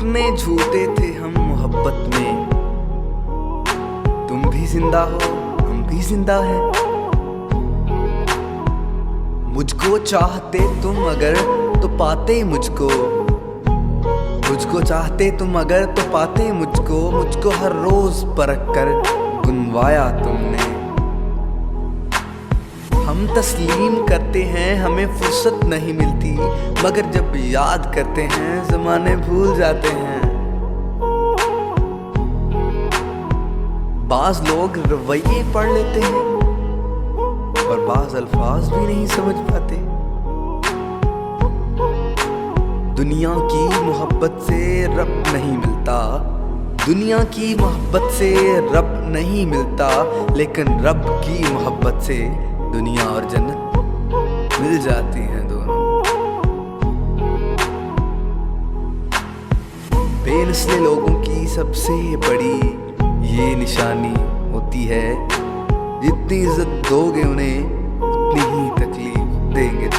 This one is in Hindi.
कितने झूठे थे हम मोहब्बत में। तुम भी जिंदा हो, हम भी जिंदा हैं। मुझको चाहते तुम अगर तो पाते मुझको, मुझको चाहते तुम अगर तो पाते मुझको हर रोज परख कर गुनवाया तुमने। हम तस्लीम करते हैं हमें फुर्सत नहीं मिलती, मगर जब याद करते हैं ज़माने भूल जाते हैं। बाज लोग रवैये पढ़ लेते हैं और बाज अल्फाज भी नहीं समझ पाते। दुनिया की मोहब्बत से रब नहीं मिलता, दुनिया की मोहब्बत से रब नहीं मिलता, लेकिन रब की मोहब्बत से दुनिया और जन्नत मिल जाती हैं दोनों। बेनस्ले लोगों की सबसे बड़ी ये निशानी होती है, जितनी इज्जत दोगे उन्हें उतनी ही तकलीफ देंगे।